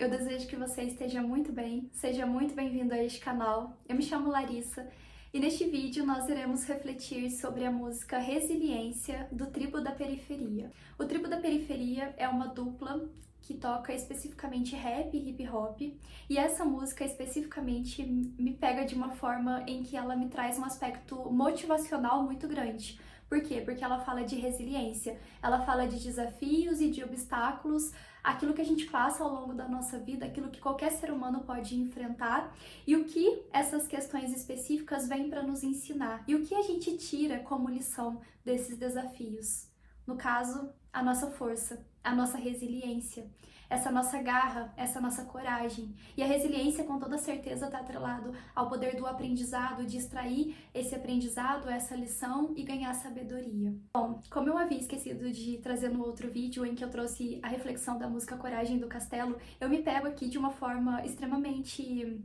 Eu desejo que você esteja muito bem, seja muito bem-vindo a este canal. Eu me chamo Larissa e neste vídeo nós iremos refletir sobre a música Resiliência, do Tribo da Periferia. O Tribo da Periferia é uma dupla que toca especificamente rap e hip hop, e essa música especificamente me pega de uma forma em que ela me traz um aspecto motivacional muito grande. Por quê? Porque ela fala de resiliência, ela fala de desafios e de obstáculos, aquilo que a gente passa ao longo da nossa vida, aquilo que qualquer ser humano pode enfrentar e o que essas questões específicas vêm para nos ensinar e o que a gente tira como lição desses desafios. No caso, a nossa força, a nossa resiliência, essa nossa garra, essa nossa coragem. E a resiliência, com toda certeza, está atrelado ao poder do aprendizado, de extrair esse aprendizado, essa lição e ganhar sabedoria. Bom, como eu havia esquecido de trazer no outro vídeo em que eu trouxe a reflexão da música Coragem do Castelo, eu me pego aqui de uma forma extremamente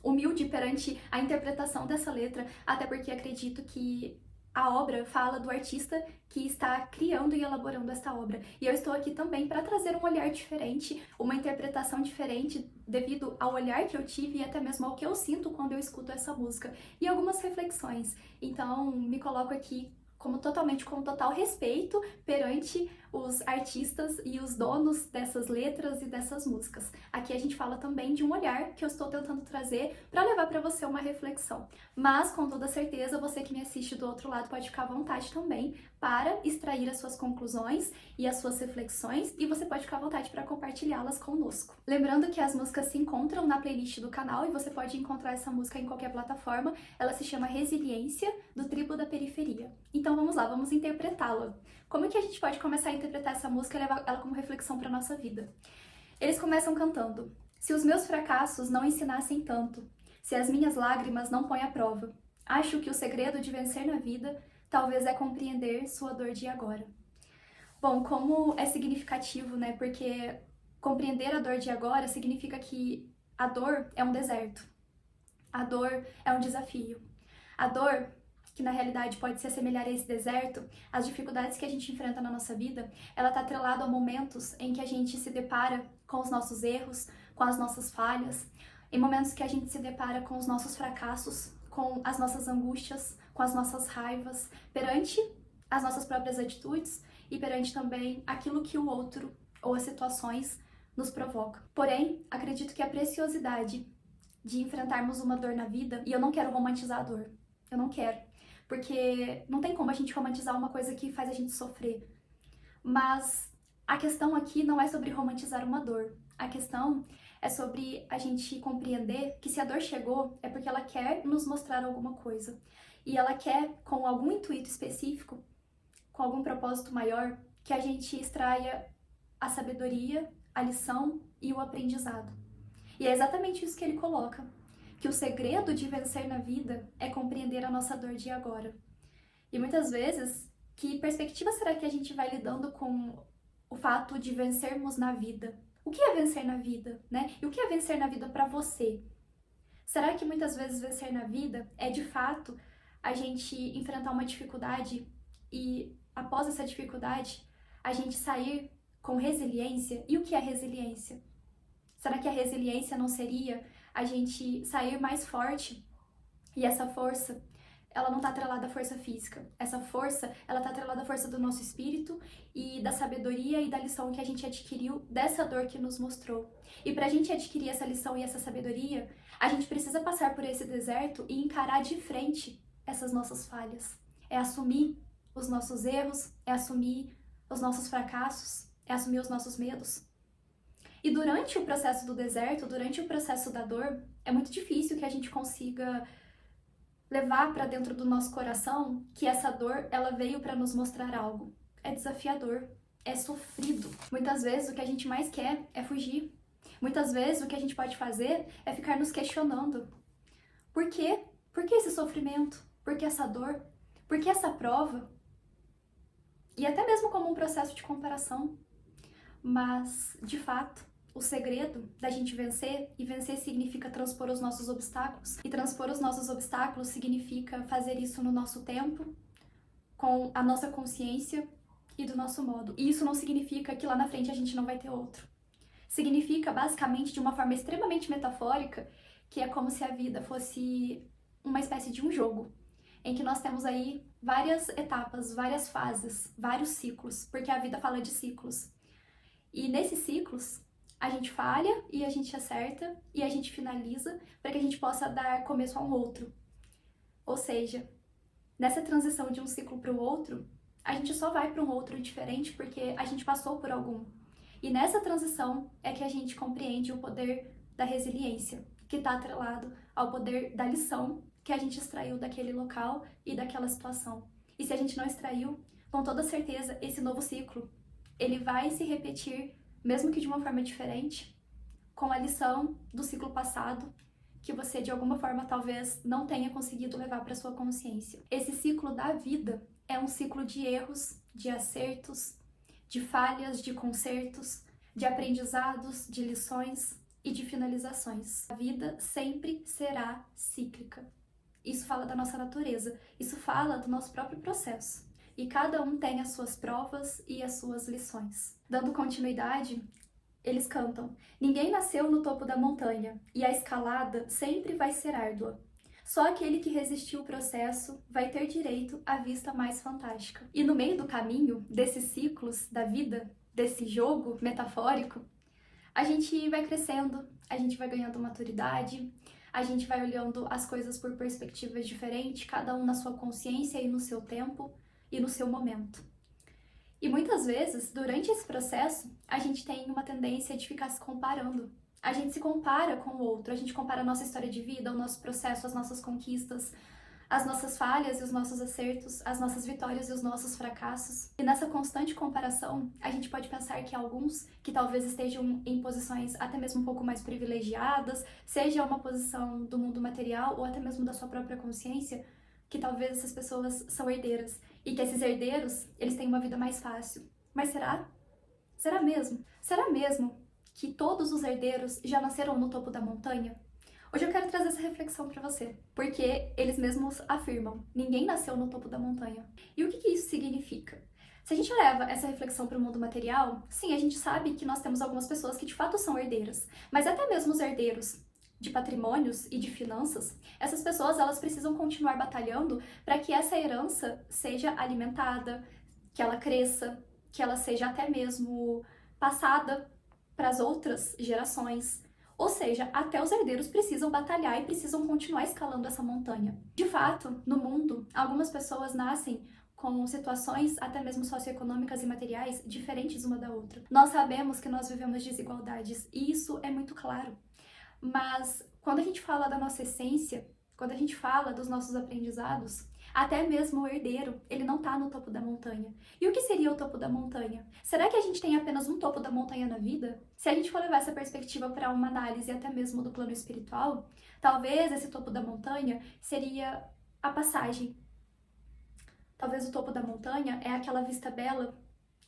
humilde perante a interpretação dessa letra, até porque acredito que a obra fala do artista que está criando e elaborando esta obra. E eu estou aqui também para trazer um olhar diferente, uma interpretação diferente devido ao olhar que eu tive e até mesmo ao que eu sinto quando eu escuto essa música e algumas reflexões. Então, me coloco aqui com total respeito perante os artistas e os donos dessas letras e dessas músicas. Aqui a gente fala também de um olhar que eu estou tentando trazer para levar para você uma reflexão. Mas, com toda certeza, você que me assiste do outro lado pode ficar à vontade também para extrair as suas conclusões e as suas reflexões, e você pode ficar à vontade para compartilhá-las conosco. Lembrando que as músicas se encontram na playlist do canal e você pode encontrar essa música em qualquer plataforma. Ela se chama Resiliência, do Tribo da Periferia. Então vamos lá, vamos interpretá-la. Como é que a gente pode começar a interpretar essa música e levar ela como reflexão para nossa vida? Eles começam cantando: se os meus fracassos não ensinassem tanto, se as minhas lágrimas não põem à prova, acho que o segredo de vencer na vida talvez é compreender sua dor de agora. Bom, como é significativo, né? Porque compreender a dor de agora significa que a dor é um deserto. A dor é um desafio. A dor, que na realidade pode se assemelhar a esse deserto, as dificuldades que a gente enfrenta na nossa vida, ela está atrelada a momentos em que a gente se depara com os nossos erros, com as nossas falhas, em momentos que a gente se depara com os nossos fracassos, com as nossas angústias, com as nossas raivas, perante as nossas próprias atitudes e perante também aquilo que o outro ou as situações nos provocam. Porém, acredito que a preciosidade de enfrentarmos uma dor na vida, e eu não quero romantizar a dor, eu não quero, porque não tem como a gente romantizar uma coisa que faz a gente sofrer. Mas a questão aqui não é sobre romantizar uma dor. A questão é sobre a gente compreender que se a dor chegou é porque ela quer nos mostrar alguma coisa. E ela quer, com algum intuito específico, com algum propósito maior, que a gente extraia a sabedoria, a lição e o aprendizado. E é exatamente isso que ele coloca, que o segredo de vencer na vida é compreender a nossa dor de agora. E muitas vezes, que perspectiva será que a gente vai lidando com o fato de vencermos na vida? O que é vencer na vida, né? E o que é vencer na vida para você? Será que muitas vezes vencer na vida é de fato a gente enfrentar uma dificuldade e após essa dificuldade a gente sair com resiliência? E o que é resiliência? Será que a resiliência não seria a gente sair mais forte? E essa força, ela não está atrelada à força física. Essa força, ela está atrelada à força do nosso espírito e da sabedoria e da lição que a gente adquiriu dessa dor que nos mostrou. E para a gente adquirir essa lição e essa sabedoria, a gente precisa passar por esse deserto e encarar de frente essas nossas falhas. É assumir os nossos erros, é assumir os nossos fracassos, é assumir os nossos medos. E durante o processo do deserto, durante o processo da dor, é muito difícil que a gente consiga levar para dentro do nosso coração que essa dor, ela veio para nos mostrar algo. É desafiador, é sofrido. Muitas vezes o que a gente mais quer é fugir. Muitas vezes o que a gente pode fazer é ficar nos questionando. Por quê? Por que esse sofrimento? Por que essa dor? Por que essa prova? E até mesmo como um processo de comparação. Mas, de fato, o segredo da gente vencer, e vencer significa transpor os nossos obstáculos, e transpor os nossos obstáculos significa fazer isso no nosso tempo, com a nossa consciência e do nosso modo. E isso não significa que lá na frente a gente não vai ter outro. significa basicamente, de uma forma extremamente metafórica, que é como se a vida fosse uma espécie de um jogo, em que nós temos aí várias etapas, várias fases, vários ciclos, porque a vida fala de ciclos. E nesses ciclos, a gente falha e a gente acerta e a gente finaliza para que a gente possa dar começo a um outro. Ou seja, nessa transição de um ciclo para o outro, a gente só vai para um outro diferente porque a gente passou por algum. E nessa transição é que a gente compreende o poder da resiliência, que está atrelado ao poder da lição que a gente extraiu daquele local e daquela situação. E se a gente não extraiu, com toda certeza, esse novo ciclo, ele vai se repetir, mesmo que de uma forma diferente, com a lição do ciclo passado, que você de alguma forma talvez não tenha conseguido levar para sua consciência. Esse ciclo da vida é um ciclo de erros, de acertos, de falhas, de consertos, de aprendizados, de lições e de finalizações. A vida sempre será cíclica. Isso fala da nossa natureza, isso fala do nosso próprio processo. E cada um tem as suas provas e as suas lições. Dando continuidade, eles cantam: ninguém nasceu no topo da montanha, e a escalada sempre vai ser árdua. Só aquele que resistiu o processo vai ter direito à vista mais fantástica. E no meio do caminho, desses ciclos da vida, desse jogo metafórico, a gente vai crescendo, a gente vai ganhando maturidade, a gente vai olhando as coisas por perspectivas diferentes, cada um na sua consciência e no seu tempo e no seu momento. E muitas vezes, durante esse processo, a gente tem uma tendência de ficar se comparando. A gente se compara com o outro, a gente compara a nossa história de vida, o nosso processo, as nossas conquistas, as nossas falhas e os nossos acertos, as nossas vitórias e os nossos fracassos. E nessa constante comparação, a gente pode pensar que alguns que talvez estejam em posições até mesmo um pouco mais privilegiadas, seja uma posição do mundo material ou até mesmo da sua própria consciência, que talvez essas pessoas são herdeiras e que esses herdeiros, eles têm uma vida mais fácil. Mas será? Será mesmo? Será mesmo que todos os herdeiros já nasceram no topo da montanha? Hoje eu quero trazer essa reflexão para você, porque eles mesmos afirmam: ninguém nasceu no topo da montanha. E o que isso significa? Se a gente leva essa reflexão para o mundo material, sim, a gente sabe que nós temos algumas pessoas que de fato são herdeiras, mas até mesmo os herdeiros de patrimônios e de finanças, essas pessoas elas precisam continuar batalhando para que essa herança seja alimentada, que ela cresça, que ela seja até mesmo passada para as outras gerações. Ou seja, até os herdeiros precisam batalhar e precisam continuar escalando essa montanha. De fato, no mundo, algumas pessoas nascem com situações até mesmo socioeconômicas e materiais diferentes uma da outra. Nós sabemos que nós vivemos desigualdades e isso é muito claro. Mas quando a gente fala da nossa essência, quando a gente fala dos nossos aprendizados, até mesmo o herdeiro, ele não tá no topo da montanha. E o que seria o topo da montanha? Será que a gente tem apenas um topo da montanha na vida? Se a gente for levar essa perspectiva para uma análise até mesmo do plano espiritual, talvez esse topo da montanha seria a passagem. Talvez o topo da montanha é aquela vista bela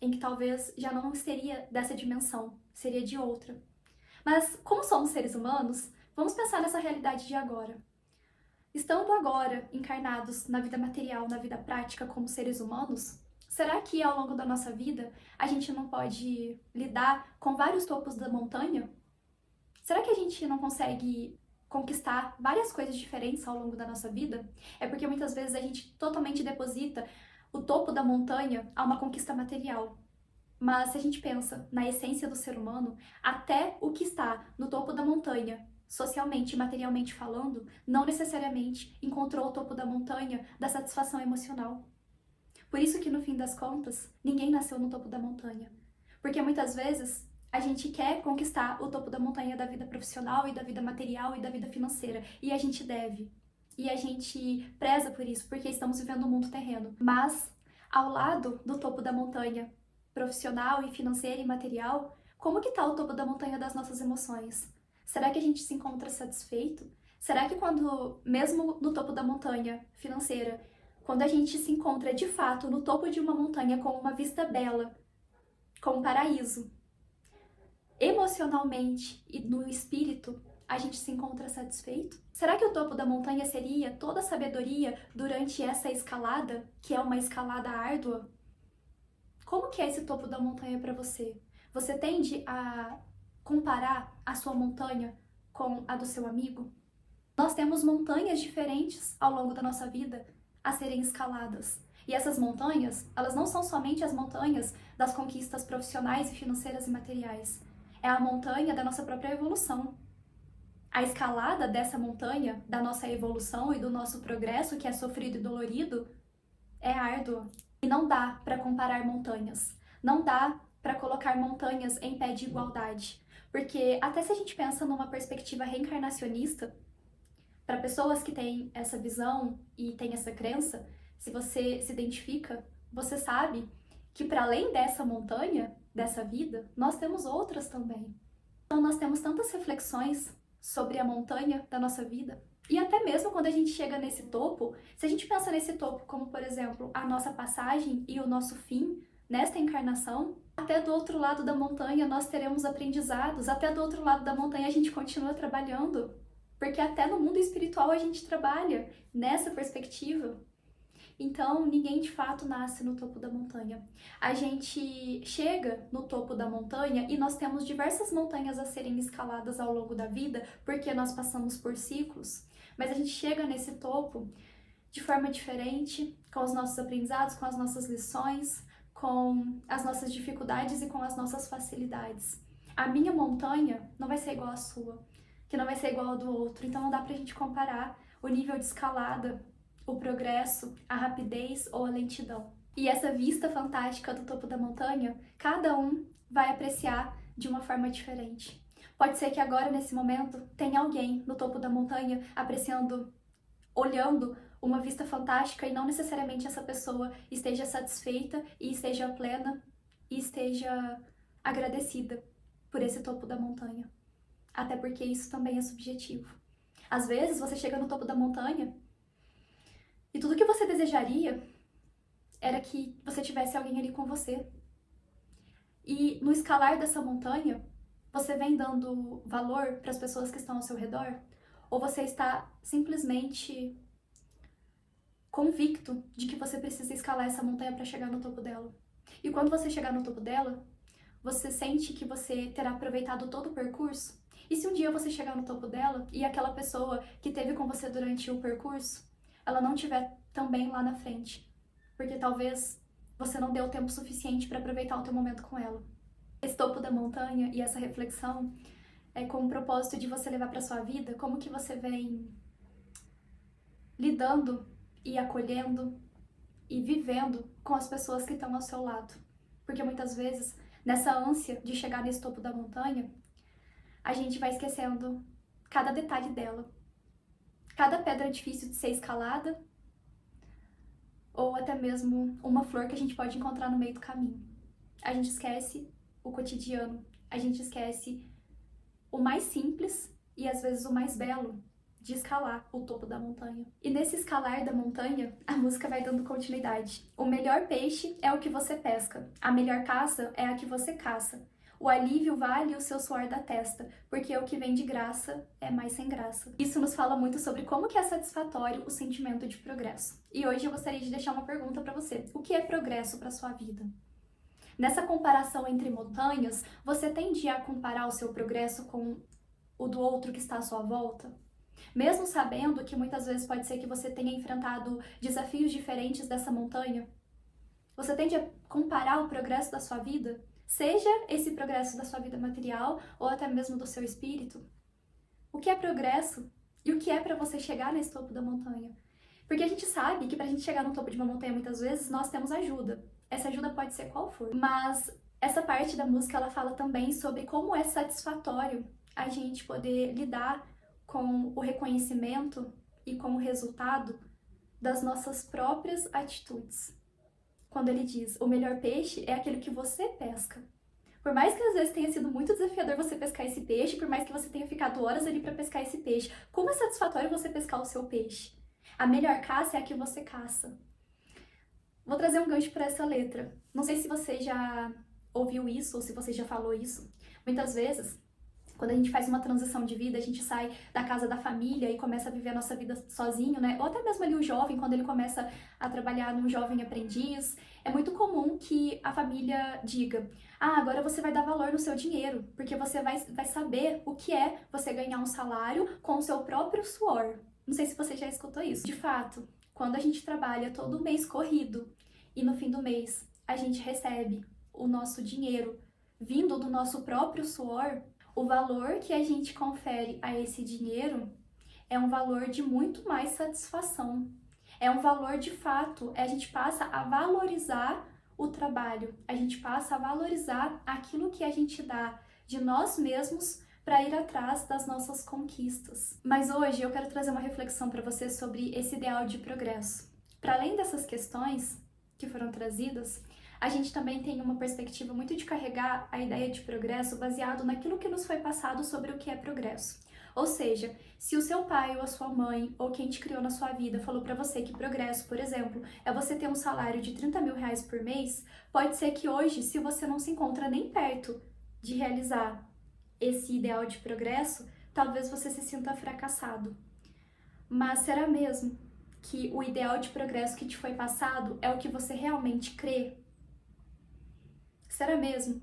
em que talvez já não seria dessa dimensão, seria de outra. Mas como somos seres humanos, vamos pensar nessa realidade de agora. Estando agora encarnados na vida material, na vida prática como seres humanos, será que ao longo da nossa vida a gente não pode lidar com vários topos da montanha? Será que a gente não consegue conquistar várias coisas diferentes ao longo da nossa vida? É porque muitas vezes a gente totalmente deposita o topo da montanha a uma conquista material. Mas se a gente pensa na essência do ser humano, até o que está no topo da montanha, socialmente e materialmente falando, não necessariamente encontrou o topo da montanha da satisfação emocional. Por isso que no fim das contas, ninguém nasceu no topo da montanha. Porque muitas vezes a gente quer conquistar o topo da montanha da vida profissional e da vida material e da vida financeira. E a gente deve. E a gente preza por isso, porque estamos vivendo um mundo terreno. Mas, ao lado do topo da montanha, profissional e financeira e material, como que tá o topo da montanha das nossas emoções? Será que a gente se encontra satisfeito? Será que quando, mesmo no topo da montanha financeira, quando a gente se encontra de fato no topo de uma montanha com uma vista bela, com um paraíso, emocionalmente e no espírito, a gente se encontra satisfeito? Será que o topo da montanha seria toda a sabedoria durante essa escalada, que é uma escalada árdua? Como que é esse topo da montanha para você? Você tende a comparar a sua montanha com a do seu amigo? Nós temos montanhas diferentes ao longo da nossa vida a serem escaladas. E essas montanhas, elas não são somente as montanhas das conquistas profissionais e financeiras e materiais. É a montanha da nossa própria evolução. A escalada dessa montanha, da nossa evolução e do nosso progresso, que é sofrido e dolorido, é árdua. E não dá para comparar montanhas. Não dá para colocar montanhas em pé de igualdade. Porque até se a gente pensa numa perspectiva reencarnacionista, para pessoas que têm essa visão e têm essa crença, se você se identifica, você sabe que para além dessa montanha, dessa vida, nós temos outras também. Então nós temos tantas reflexões sobre a montanha da nossa vida. E até mesmo quando a gente chega nesse topo, se a gente pensa nesse topo como, por exemplo, a nossa passagem e o nosso fim nesta encarnação, até do outro lado da montanha nós teremos aprendizados, até do outro lado da montanha a gente continua trabalhando, porque até no mundo espiritual a gente trabalha nessa perspectiva. Então, ninguém de fato nasce no topo da montanha. A gente chega no topo da montanha e nós temos diversas montanhas a serem escaladas ao longo da vida, porque nós passamos por ciclos. Mas a gente chega nesse topo de forma diferente, com os nossos aprendizados, com as nossas lições, com as nossas dificuldades e com as nossas facilidades. A minha montanha não vai ser igual à sua, que não vai ser igual ao do outro. Então não dá pra gente comparar o nível de escalada, o progresso, a rapidez ou a lentidão. E essa vista fantástica do topo da montanha, cada um vai apreciar de uma forma diferente. Pode ser que agora, nesse momento, tenha alguém no topo da montanha apreciando, olhando uma vista fantástica e não necessariamente essa pessoa esteja satisfeita e esteja plena e esteja agradecida por esse topo da montanha. Até porque isso também é subjetivo. Às vezes você chega no topo da montanha e tudo que você desejaria era que você tivesse alguém ali com você. E no escalar dessa montanha, você vem dando valor para as pessoas que estão ao seu redor? Ou você está simplesmente convicto de que você precisa escalar essa montanha para chegar no topo dela? E quando você chegar no topo dela, você sente que você terá aproveitado todo o percurso? E se um dia você chegar no topo dela e aquela pessoa que esteve com você durante o percurso, ela não estiver também lá na frente? Porque talvez você não deu tempo suficiente para aproveitar o teu momento com ela. Esse topo da montanha e essa reflexão é com o propósito de você levar para sua vida como que você vem lidando e acolhendo e vivendo com as pessoas que estão ao seu lado. Porque muitas vezes, nessa ânsia de chegar nesse topo da montanha, a gente vai esquecendo cada detalhe dela. Cada pedra difícil de ser escalada, ou até mesmo uma flor que a gente pode encontrar no meio do caminho. A gente esquece o cotidiano, a gente esquece o mais simples e às vezes o mais belo de escalar o topo da montanha. E nesse escalar da montanha, a música vai dando continuidade. O melhor peixe é o que você pesca, a melhor caça é a que você caça. O alívio vale o seu suor da testa, porque o que vem de graça é mais sem graça. Isso nos fala muito sobre como que é satisfatório o sentimento de progresso. E hoje eu gostaria de deixar uma pergunta para você. O que é progresso para sua vida? Nessa comparação entre montanhas, você tende a comparar o seu progresso com o do outro que está à sua volta? Mesmo sabendo que muitas vezes pode ser que você tenha enfrentado desafios diferentes dessa montanha, você tende a comparar o progresso da sua vida? Seja esse progresso da sua vida material ou até mesmo do seu espírito. O que é progresso? E o que é para você chegar nesse topo da montanha? Porque a gente sabe que para a gente chegar no topo de uma montanha, muitas vezes, nós temos ajuda. Essa ajuda pode ser qual for. Mas essa parte da música, ela fala também sobre como é satisfatório a gente poder lidar com o reconhecimento e com o resultado das nossas próprias atitudes. Quando ele diz, o melhor peixe é aquele que você pesca. Por mais que às vezes tenha sido muito desafiador você pescar esse peixe, por mais que você tenha ficado horas ali para pescar esse peixe, como é satisfatório você pescar o seu peixe? A melhor caça é a que você caça. Vou trazer um gancho para essa letra. Não sei se você já ouviu isso ou se você já falou isso. Muitas vezes, Quando a gente faz uma transição de vida, a gente sai da casa da família e começa a viver a nossa vida sozinho, né? Ou até mesmo ali o jovem, quando ele começa a trabalhar num jovem aprendiz, é muito comum que a família diga: ah, agora você vai dar valor no seu dinheiro, porque você vai saber o que é você ganhar um salário com o seu próprio suor. Não sei se você já escutou isso. De fato, quando a gente trabalha todo mês corrido e no fim do mês a gente recebe o nosso dinheiro vindo do nosso próprio suor, o valor que a gente confere a esse dinheiro é um valor de muito mais satisfação. É um valor de fato, a gente passa a valorizar o trabalho, a gente passa a valorizar aquilo que a gente dá de nós mesmos para ir atrás das nossas conquistas. Mas hoje eu quero trazer uma reflexão para você sobre esse ideal de progresso. Para além dessas questões que foram trazidas, a gente também tem uma perspectiva muito de carregar a ideia de progresso baseado naquilo que nos foi passado sobre o que é progresso. Ou seja, se o seu pai ou a sua mãe ou quem te criou na sua vida falou para você que progresso, por exemplo, é você ter um salário de 30 mil reais por mês, pode ser que hoje, se você não se encontra nem perto de realizar esse ideal de progresso, talvez você se sinta fracassado. Mas será mesmo que o ideal de progresso que te foi passado é o que você realmente crê? Será mesmo?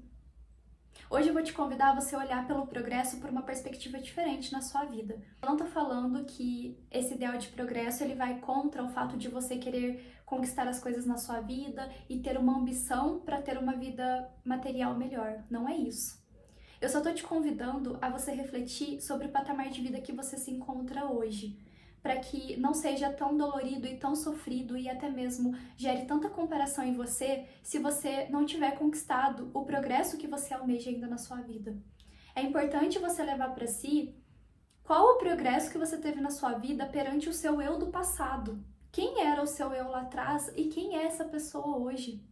Hoje eu vou te convidar a você olhar pelo progresso por uma perspectiva diferente na sua vida. Eu não tô falando que esse ideal de progresso ele vai contra o fato de você querer conquistar as coisas na sua vida e ter uma ambição para ter uma vida material melhor. Não é isso. Eu só tô te convidando a você refletir sobre o patamar de vida que você se encontra hoje, para que não seja tão dolorido e tão sofrido e até mesmo gere tanta comparação em você se você não tiver conquistado o progresso que você almeja ainda na sua vida. É importante você levar para si qual o progresso que você teve na sua vida perante o seu eu do passado. Quem era o seu eu lá atrás e quem é essa pessoa hoje?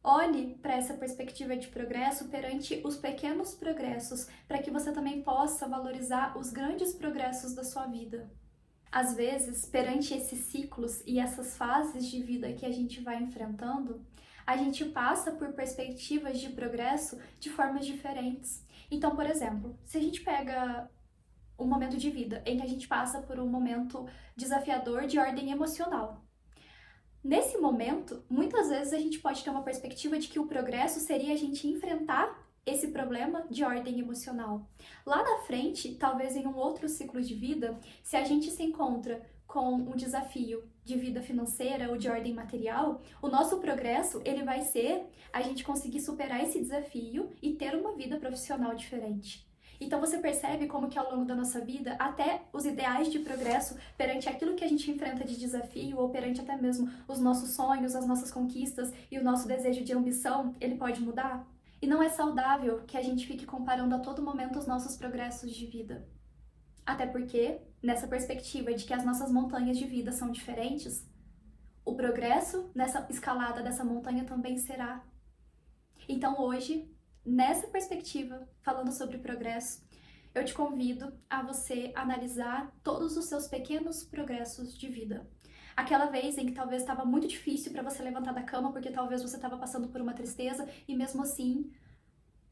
Olhe para essa perspectiva de progresso perante os pequenos progressos, para que você também possa valorizar os grandes progressos da sua vida. Às vezes, perante esses ciclos e essas fases de vida que a gente vai enfrentando, a gente passa por perspectivas de progresso de formas diferentes. Então, por exemplo, se a gente pega um momento de vida em que a gente passa por um momento desafiador de ordem emocional. Nesse momento, muitas vezes a gente pode ter uma perspectiva de que o progresso seria a gente enfrentar esse problema de ordem emocional. Lá na frente, talvez em um outro ciclo de vida, se a gente se encontra com um desafio de vida financeira ou de ordem material, o nosso progresso ele vai ser a gente conseguir superar esse desafio e ter uma vida profissional diferente. Então você percebe como que ao longo da nossa vida, até os ideais de progresso perante aquilo que a gente enfrenta de desafio ou perante até mesmo os nossos sonhos, as nossas conquistas e o nosso desejo de ambição, ele pode mudar? E não é saudável que a gente fique comparando a todo momento os nossos progressos de vida. Até porque, nessa perspectiva de que as nossas montanhas de vida são diferentes, o progresso nessa escalada dessa montanha também será. Então hoje, nessa perspectiva, falando sobre progresso, eu te convido a você analisar todos os seus pequenos progressos de vida. Aquela vez em que talvez estava muito difícil para você levantar da cama porque talvez você estava passando por uma tristeza e mesmo assim,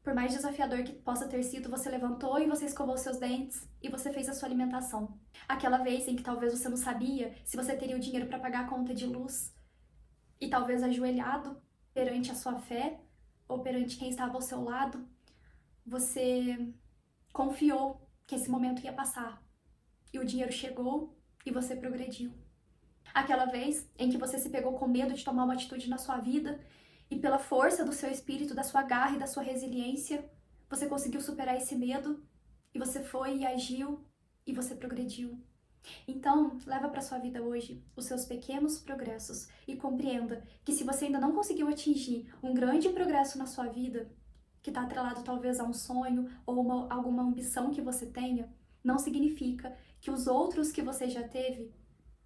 por mais desafiador que possa ter sido, você levantou e você escovou seus dentes e você fez a sua alimentação. Aquela vez em que talvez você não sabia se você teria o dinheiro para pagar a conta de luz e talvez ajoelhado perante a sua fé ou perante quem estava ao seu lado, você confiou que esse momento ia passar e o dinheiro chegou e você progrediu. Aquela vez em que você se pegou com medo de tomar uma atitude na sua vida e pela força do seu espírito, da sua garra e da sua resiliência, você conseguiu superar esse medo e você foi e agiu e você progrediu. Então, leva para sua vida hoje os seus pequenos progressos e compreenda que se você ainda não conseguiu atingir um grande progresso na sua vida, que está atrelado talvez a um sonho ou alguma ambição que você tenha, não significa que os outros que você já teve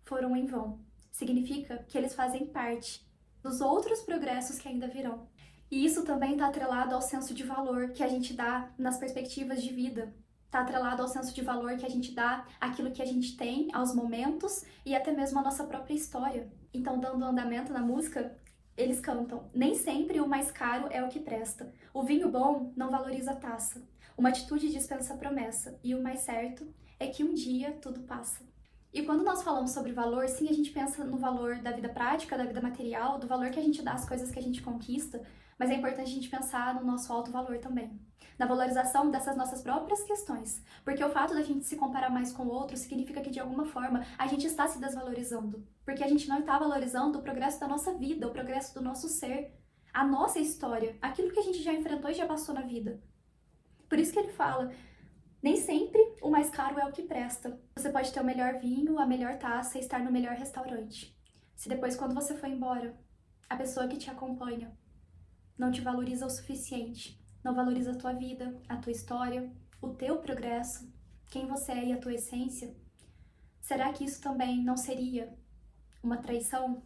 foram em vão. Significa que eles fazem parte dos outros progressos que ainda virão. E isso também está atrelado ao senso de valor que a gente dá nas perspectivas de vida. Está atrelado ao senso de valor que a gente dá àquilo que a gente tem, aos momentos e até mesmo à nossa própria história. Então, dando andamento na música, Eles cantam: nem sempre o mais caro é o que presta. O vinho bom não valoriza a taça. Uma atitude dispensa a promessa. E o mais certo é que um dia tudo passa. E quando nós falamos sobre valor, sim, a gente pensa no valor da vida prática, da vida material, do valor que a gente dá às coisas que a gente conquista, mas é importante a gente pensar no nosso alto valor também, na valorização dessas nossas próprias questões, porque o fato da gente se comparar mais com o outro significa que de alguma forma a gente está se desvalorizando, porque a gente não está valorizando o progresso da nossa vida, o progresso do nosso ser, a nossa história, aquilo que a gente já enfrentou e já passou na vida. Por isso que ele fala: nem sempre o mais caro é o que presta. Você pode ter o melhor vinho, a melhor taça e estar no melhor restaurante. Se depois, quando você for embora, a pessoa que te acompanha não te valoriza o suficiente, não valoriza a tua vida, a tua história, o teu progresso, quem você é e a tua essência, será que isso também não seria uma traição?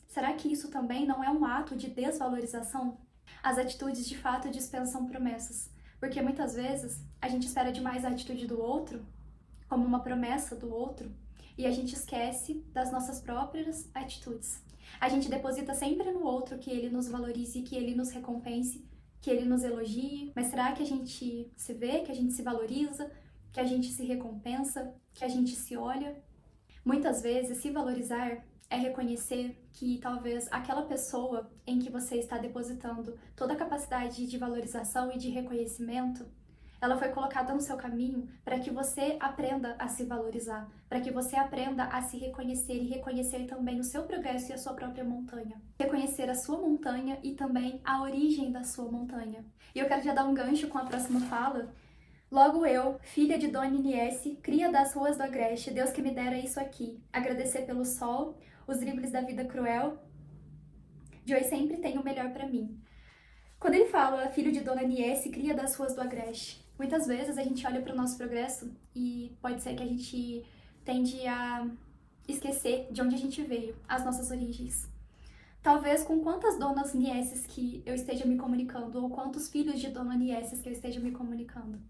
Será que isso também não é um ato de desvalorização? As atitudes de fato dispensam promessas, porque muitas vezes a gente espera demais a atitude do outro, como uma promessa do outro, e a gente esquece das nossas próprias atitudes. A gente deposita sempre no outro que ele nos valorize, que ele nos recompense, que ele nos elogie, mas será que a gente se vê, que a gente se valoriza, que a gente se recompensa, que a gente se olha? Muitas vezes, se valorizar é reconhecer que talvez aquela pessoa em que você está depositando toda a capacidade de valorização e de reconhecimento, ela foi colocada no seu caminho para que você aprenda a se valorizar, para que você aprenda a se reconhecer e reconhecer também o seu progresso e a sua própria montanha. Reconhecer a sua montanha e também a origem da sua montanha. E eu quero já dar um gancho com a próxima fala. Logo eu, filha de Dona Iniesse, cria das ruas do Agreste, Deus que me dera isso aqui, agradecer pelo sol, os dribles da vida cruel, de hoje sempre tem o melhor pra mim. Quando ele fala filho de Dona Iniesse, cria das ruas do Agreste, muitas vezes a gente olha para o nosso progresso e pode ser que a gente tende a esquecer de onde a gente veio, as nossas origens. Talvez com quantas donas Nieces que eu esteja me comunicando, ou quantos filhos de Dona Nieces que eu esteja me comunicando.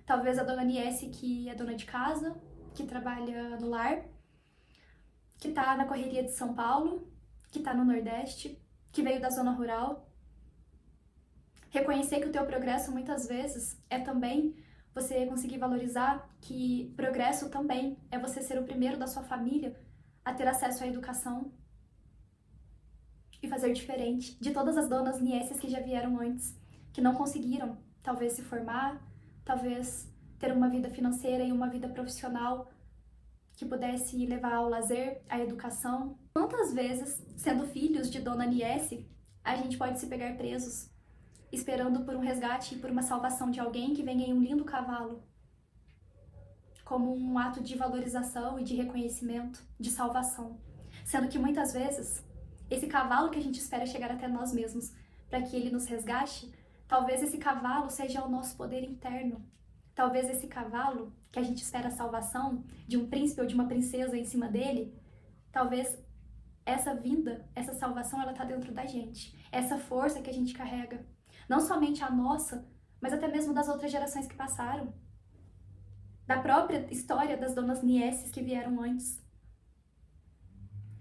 Talvez a Dona Niesse que é dona de casa, que trabalha no lar, que tá na correria de São Paulo, que tá no Nordeste, que veio da zona rural. Reconhecer que o teu progresso muitas vezes é também você conseguir valorizar que progresso também é você ser o primeiro da sua família a ter acesso à educação e fazer diferente de todas as donas nieces que já vieram antes, que não conseguiram talvez se formar, talvez ter uma vida financeira e uma vida profissional que pudesse levar ao lazer, à educação. Quantas vezes, sendo filhos de Dona Niesse, a gente pode se pegar presos, esperando por um resgate e por uma salvação de alguém que venha em um lindo cavalo, como um ato de valorização e de reconhecimento, de salvação. Sendo que muitas vezes, esse cavalo que a gente espera chegar até nós mesmos para que ele nos resgate, talvez esse cavalo seja o nosso poder interno. Talvez esse cavalo, que a gente espera a salvação de um príncipe ou de uma princesa em cima dele, talvez essa vinda, essa salvação, ela está dentro da gente. Essa força que a gente carrega. Não somente a nossa, mas até mesmo das outras gerações que passaram. Da própria história das donas Nieces que vieram antes.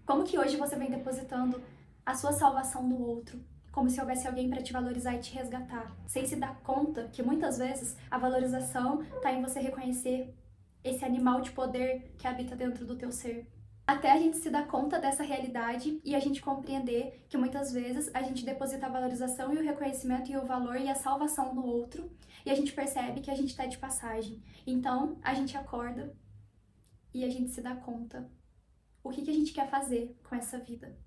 Como que hoje você vem depositando a sua salvação no outro? Como se houvesse alguém para te valorizar e te resgatar, sem se dar conta que muitas vezes a valorização está em você reconhecer esse animal de poder que habita dentro do teu ser. Até a gente se dar conta dessa realidade e a gente compreender que muitas vezes a gente deposita a valorização e o reconhecimento e o valor e a salvação no outro e a gente percebe que a gente está de passagem. Então a gente acorda e a gente se dá conta o que a gente quer fazer com essa vida.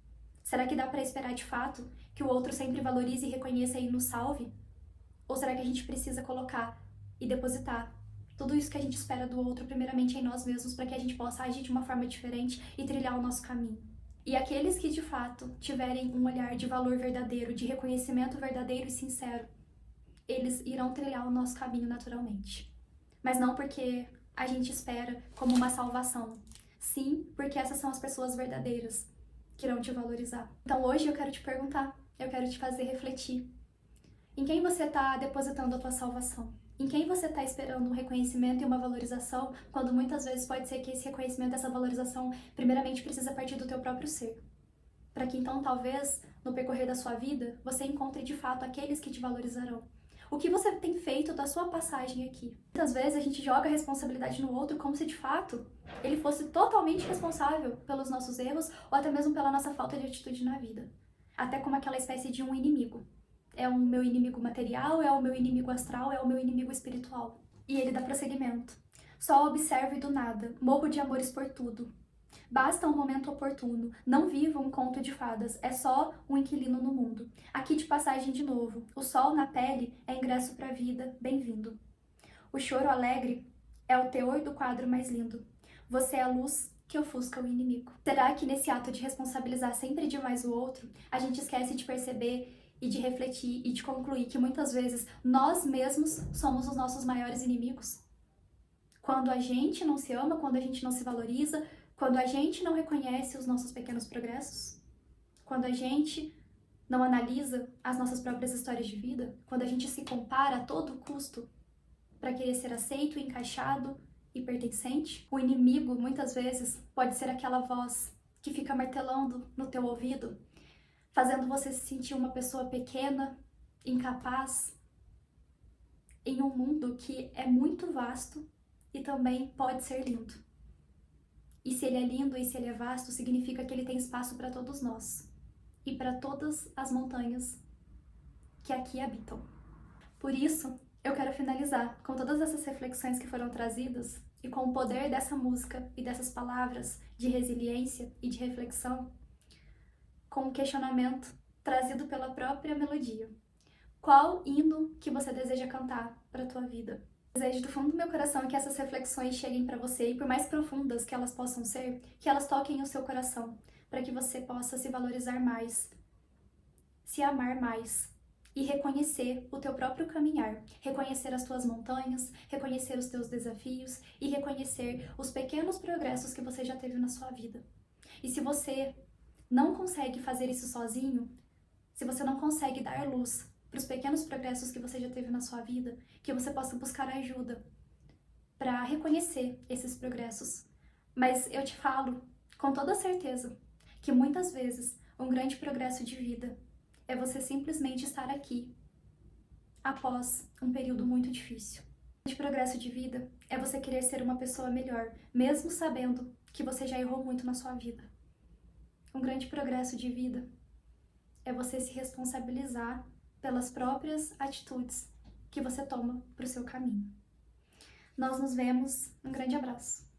Será que dá para esperar de fato que o outro sempre valorize e reconheça e nos salve? Ou será que a gente precisa colocar e depositar tudo isso que a gente espera do outro primeiramente em nós mesmos para que a gente possa agir de uma forma diferente e trilhar o nosso caminho? E aqueles que de fato tiverem um olhar de valor verdadeiro, de reconhecimento verdadeiro e sincero, eles irão trilhar o nosso caminho naturalmente. Mas não porque a gente espera como uma salvação. Sim, porque essas são as pessoas verdadeiras que irão te valorizar. Então hoje eu quero te perguntar, eu quero te fazer refletir. Em quem você está depositando a tua salvação? Em quem você está esperando um reconhecimento e uma valorização, quando muitas vezes pode ser que esse reconhecimento, essa valorização, primeiramente precisa partir do teu próprio ser, para que então talvez no percorrer da sua vida você encontre de fato aqueles que te valorizarão. O que você tem feito da sua passagem aqui? Muitas vezes a gente joga a responsabilidade no outro como se de fato ele fosse totalmente responsável pelos nossos erros ou até mesmo pela nossa falta de atitude na vida. Até como aquela espécie de um inimigo. É o meu inimigo material, é o meu inimigo astral, é o meu inimigo espiritual. E ele dá prosseguimento. Só observe do nada, morro de amores por tudo. Basta um momento oportuno, não viva um conto de fadas, é só um inquilino no mundo. Aqui de passagem de novo, o sol na pele é ingresso pra vida, bem-vindo. O choro alegre é o teor do quadro mais lindo. Você é a luz que ofusca o inimigo. Será que nesse ato de responsabilizar sempre demais o outro, a gente esquece de perceber e de refletir e de concluir que muitas vezes nós mesmos somos os nossos maiores inimigos? Quando a gente não se ama, quando a gente não se valoriza, quando a gente não reconhece os nossos pequenos progressos, quando a gente não analisa as nossas próprias histórias de vida, quando a gente se compara a todo custo para querer ser aceito, encaixado e pertencente, o inimigo muitas vezes pode ser aquela voz que fica martelando no teu ouvido, fazendo você se sentir uma pessoa pequena, incapaz, em um mundo que é muito vasto e também pode ser lindo. E se ele é lindo e se ele é vasto, significa que ele tem espaço para todos nós e para todas as montanhas que aqui habitam. Por isso, eu quero finalizar com todas essas reflexões que foram trazidas e com o poder dessa música e dessas palavras de resiliência e de reflexão, com um questionamento trazido pela própria melodia. Qual hino que você deseja cantar para a tua vida? Desejo do fundo do meu coração que essas reflexões cheguem para você e por mais profundas que elas possam ser, que elas toquem o seu coração, para que você possa se valorizar mais, se amar mais e reconhecer o teu próprio caminhar, reconhecer as tuas montanhas, reconhecer os teus desafios e reconhecer os pequenos progressos que você já teve na sua vida. E se você não consegue fazer isso sozinho, se você não consegue dar luz para os pequenos progressos que você já teve na sua vida, que você possa buscar ajuda para reconhecer esses progressos. Mas eu te falo com toda certeza que muitas vezes um grande progresso de vida é você simplesmente estar aqui após um período muito difícil. Um grande progresso de vida é você querer ser uma pessoa melhor, mesmo sabendo que você já errou muito na sua vida. Um grande progresso de vida é você se responsabilizar pelas próprias atitudes que você toma para o seu caminho. Nós nos vemos. Um grande abraço.